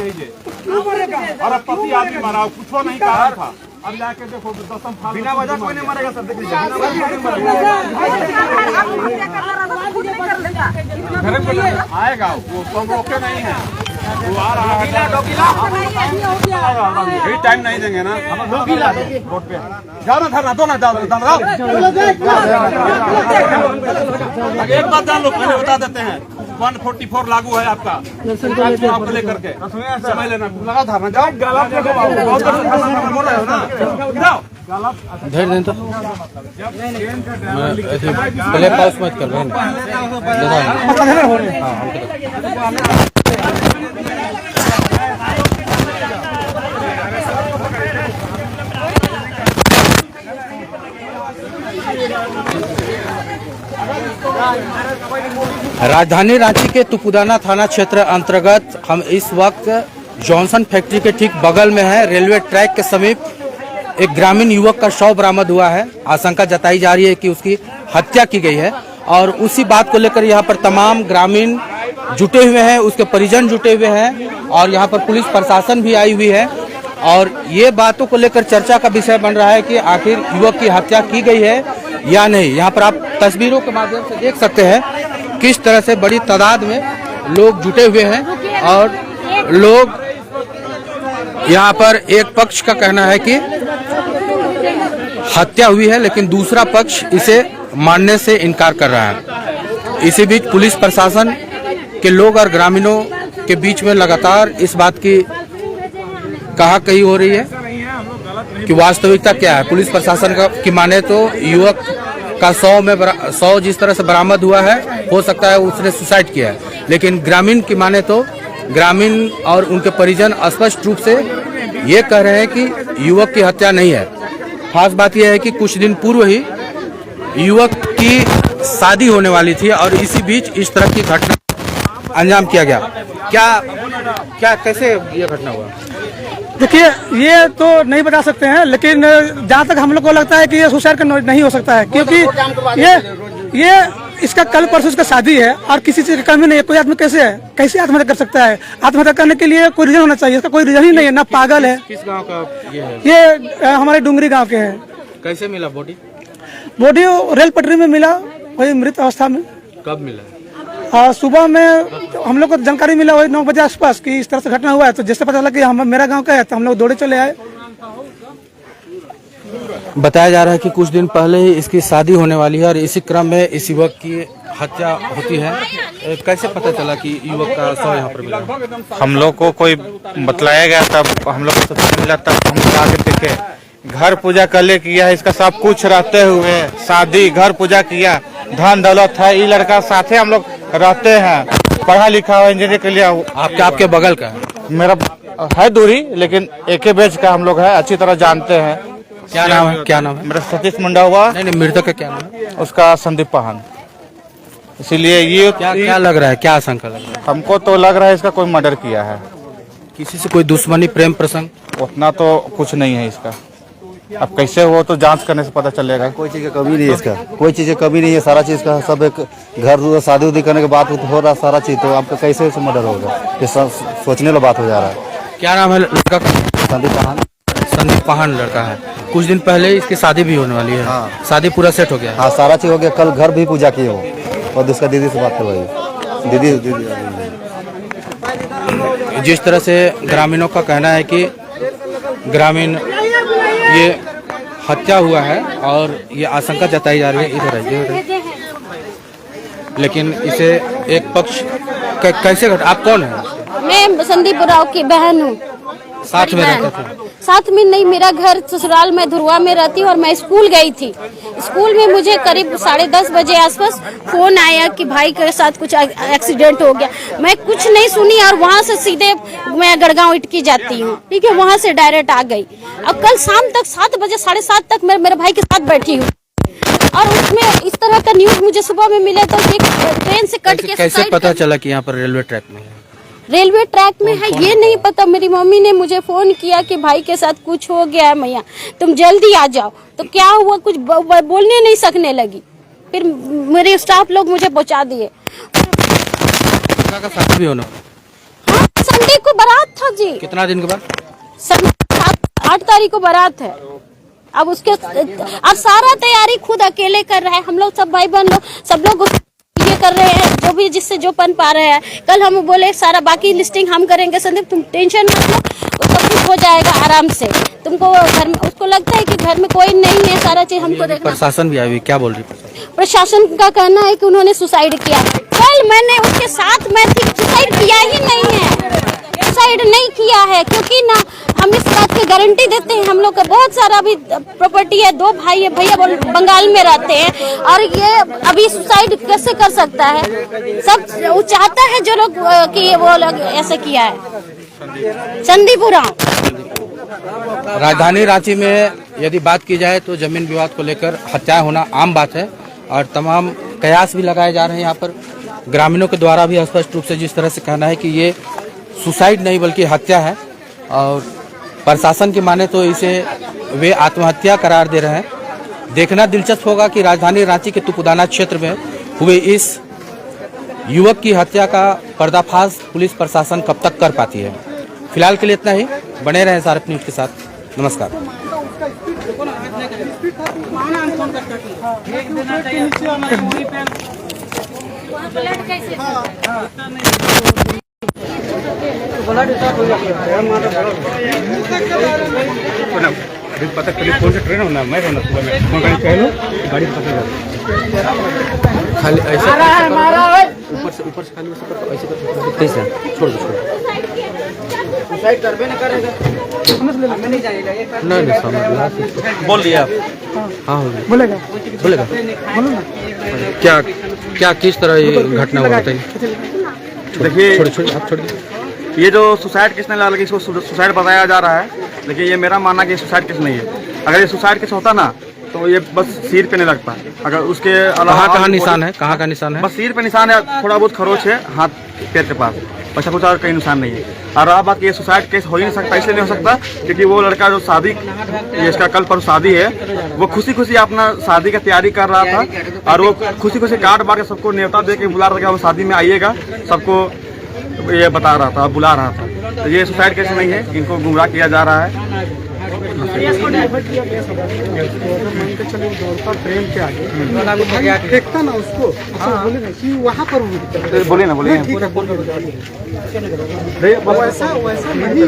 लीजिए। अरे पति आदमी मारा, कुछ नहीं कारण था। अब जाके देखो 10 फाल बिना वजह कोई नहीं मरेगा सर। देख लीजिए आएगा वो, तो रोके नहीं है, वो आ रहा है। टाइम नहीं देंगे ना रोड पे। जाओ ना धरना दो ना, जाओ एक बात जान लो, पहले बता देते हैं 144 लागू है आपका चुनाव को लेकर के, समझ लेना। लगा धरना, जाओ बोल रहे हो ना, जाओ धैर्य दें तो पहले पास मत कर रहे राजधानी रांची के तुपुदाना थाना क्षेत्र अंतर्गत हम इस वक्त जॉनसन फैक्ट्री के ठीक बगल में है। रेलवे ट्रैक के समीप एक ग्रामीण युवक का शव बरामद हुआ है। आशंका जताई जा रही है कि उसकी हत्या की गई है और उसी बात को लेकर यहाँ पर तमाम ग्रामीण जुटे हुए हैं, उसके परिजन जुटे हुए हैं और यहाँ पर पुलिस प्रशासन भी आई हुई है। और ये बातों को लेकर चर्चा का विषय बन रहा है कि आखिर युवक की हत्या की गई है या नहीं। यहाँ पर आप तस्वीरों के माध्यम से देख सकते हैं किस तरह से बड़ी तादाद में लोग जुटे हुए हैं और लोग यहाँ पर एक पक्ष का कहना है कि हत्या हुई है, लेकिन दूसरा पक्ष इसे मानने से इनकार कर रहा है। इसी बीच पुलिस प्रशासन के लोग और ग्रामीणों के बीच में लगातार इस बात की कहा कही हो रही है कि वास्तविकता क्या है। पुलिस प्रशासन की माने तो युवक का 100 जिस तरह से बरामद हुआ है, हो सकता है उसने सुसाइड किया है, लेकिन ग्रामीण की माने तो ग्रामीण और उनके परिजन स्पष्ट रूप से ये कह रहे हैं कि युवक की हत्या नहीं है। खास बात यह है कि कुछ दिन पूर्व ही युवक की शादी होने वाली थी और इसी बीच इस तरह की घटना अंजाम किया गया। क्या कैसे ये घटना हुआ? देखिए, ये तो नहीं बता सकते हैं, लेकिन जहाँ तक हम लोग को लगता है कि ये सुसाइड नहीं हो सकता है, क्योंकि ये इसका कल परसों इसका शादी है और किसी चीज का कमी नहीं है। कोई आदमी कैसे आत्महत्या कर सकता है? आत्महत्या करने के लिए कोई रीजन होना चाहिए, इसका कोई रीजन ही नहीं है। ना पागल है। किस गांव का ये है? ये हमारे डुंगरी गांव के हैं। कैसे मिला बॉडी? रेल पटरी में मिला, वही मृत अवस्था में। कब मिला? सुबह में हम लोग को जानकारी मिला वही 9 बजे आसपास कि इस तरह से घटना हुआ है। तो जैसे पता चला कि मेरा गांव का है तो हम लोग दौड़े चले आए। बताया जा रहा है कि कुछ दिन पहले ही इसकी शादी होने वाली है और इसी क्रम में इस युवक की हत्या होती है। कैसे पता चला कि युवक का शव यहाँ पर मिला? हम लोग को कोई बतलाया गया, तब हम लोग को सूचना मिला, तब हम आगे देखे। घर पूजा कर ले किया, इसका सब कुछ रहते हुए शादी, घर पूजा किया, धन दौलत है। ये लड़का साथे हम लोग रहते हैं, पढ़ा लिखा हुआ इंजीनियर के लिए। आपके बगल का है? मेरा है दूरी, लेकिन एक ही बैच का हम लोग है, अच्छी तरह जानते हैं। क्या नाम है? क्या नाम है? मेरा सतीश मुंडा हुआ। नहीं, मृतक का क्या नाम है? उसका संदीप पहान। इसीलिए ये क्या लग रहा है, क्या आशंका लग रहा है? हमको तो लग रहा है इसका कोई मर्डर किया है। किसी से कोई दुश्मनी, प्रेम प्रसंग? उतना तो कुछ नहीं है इसका। अब कैसे हो तो जांच करने से पता चलेगा। कोई चीज़ का कमी नहीं है इसका, कोई चीज़ का कमी नहीं है। सारा चीज़ का सब एक घर शादी उदी करने के बाद हो रहा सारा चीज़, तो आपका कैसे मर्डर होगा? ये सोचने वाला बात हो जा रहा है। क्या नाम है लड़का का? संदीप पहान। संदीप पहान लड़का है। कुछ दिन पहले इसकी शादी भी होने वाली है। हाँ। शादी पूरा सेट हो गया? हाँ, सारा चीज़ हो गया। कल घर भी पूजा किए हो और उसका दीदी से बात करवाई। दीदी जिस तरह से ग्रामीणों का कहना है कि ग्रामीण ये हत्या हुआ है और ये आशंका जताई जा रही है। इधर है, लेकिन इसे एक पक्ष कैसे आप कौन है? मैं संदीप राव की बहन हूँ। साथ में रहते थे? साथ में नहीं, मेरा घर ससुराल में धुरवा में रहती हूँ और मैं स्कूल गई थी। स्कूल में मुझे करीब 10:30 बजे आसपास फोन आया कि भाई के साथ कुछ एक्सीडेंट हो गया। मैं कुछ नहीं सुनी और वहाँ से सीधे मैं गड़गांव इटकी जाती हूँ, ठीक है, वहाँ से डायरेक्ट आ गई। अब कल शाम तक 7 बजे 7:30 तक मैं मेरे भाई के साथ बैठी हूँ और उसमें इस तरह का न्यूज मुझे सुबह में मिला। तो ट्रेन से कट के कैसे पता चला कि यहाँ पर रेलवे ट्रैक में है? रेलवे ट्रैक में है ये नहीं पता। मेरी मम्मी ने मुझे फोन किया कि भाई के साथ कुछ हो गया है मैया, तुम जल्दी आ जाओ। तो क्या हुआ, कुछ बोलने नहीं सकने लगी। फिर मेरे स्टाफ लोग मुझे पहुंचा दिए। भी होना? हाँ, संडे को बारात था हाँ जी। कितना दिन के बाद? 8 तारीख को बारात है। अब उसके अब सारा तैयारी खुद अकेले कर रहा है। हम लोग सब भाई बहन लोग सब लोग ये कर रहे हैं, जो भी जिससे जो पन पा रहे हैं। कल हम बोले सारा बाकी लिस्टिंग हम करेंगे संदीप, तुम टेंशन मत लो, वो सब कुछ हो जाएगा आराम से। तुमको घर में उसको लगता है कि घर में कोई नहीं है, सारा चीज हमको देखना। प्रशासन भी आई, क्या बोल रही है? प्रशासन का कहना है कि उन्होंने सुसाइड किया। कल मैंने उसके साथ मैं थी, सुसाइड किया ही नहीं है, सुसाइड नहीं किया है। क्योंकि ना हम इस बात की गारंटी देते हैं, हम लोग का बहुत सारा भी प्रॉपर्टी है, 2 भाई है, भैया बंगाल में रहते हैं, और ये अभी सुसाइड कैसे कर सकता है? सब वो चाहता है जो लोग कि वो लोग ऐसे किया है। संदीप उरांव। राजधानी रांची में यदि बात की जाए तो जमीन विवाद को लेकर हत्याएं होना आम बात है, और तमाम कयास भी लगाए जा रहे हैं। यहाँ पर ग्रामीणों के द्वारा भी स्पष्ट रूप से जिस तरह से कहना है कि ये सुसाइड नहीं बल्कि हत्या है, और प्रशासन की माने तो इसे वे आत्महत्या करार दे रहे हैं। देखना दिलचस्प होगा कि राजधानी रांची के तुपुदाना क्षेत्र में हुए इस युवक की हत्या का पर्दाफाश पुलिस प्रशासन कब तक कर पाती है। फिलहाल के लिए इतना ही। बने रहें सारप न्यूज के साथ। नमस्कार। पता कौन सा ट्रेन होना, मैं सुबह में कौन गाड़ी कह लो, गाड़ी पता खाली ऐसे ऊपर से खाली ऐसे कैसे छोड़ दो, सुसाइड करबे न करेगा, हमें नहीं जाएगा ये नहीं समझ। बोल दिया आप? हाँ हो गया। बोलेगा बोलो ना। क्या क्या किस तरह ये घटना हुआ बताइए। देखिए, छोड़ आप छोड़ दीजिए। ये जो सुसाइड केस नहीं लगा, इसको सुसाइड बताया जा रहा है, लेकिन ये मेरा मानना है कि सुसाइड केस नहीं है। अगर ये सुसाइड केस होता ना तो ये बस सिर पे नहीं लगता। अगर उसके अलावा कहाँ निशान है, कहाँ का निशान है? बस सिर पे निशान है, थोड़ा बहुत खरोच है हाथ पैर के पास, वैसा कुछ और कहीं निशान नहीं है। और अब बात ये सुसाइड केस हो ही नहीं सकता, इसलिए नहीं हो सकता क्योंकि वो लड़का जो शादी, इसका कल पर शादी है, वो खुशी खुशी अपना शादी का तैयारी कर रहा था, और वो खुशी खुशी कार्ड बांट के सबको न्योता दे के बुला रहा था, वो शादी में आइएगा, सबको ये बता रहा था, बुला रहा था। तो ये सुसाइड केस नहीं है, इनको गुमराह किया जा रहा है। देखता ना उसको, बोले ना कि वहाँ पर बोले ना, बोले वैसा नहीं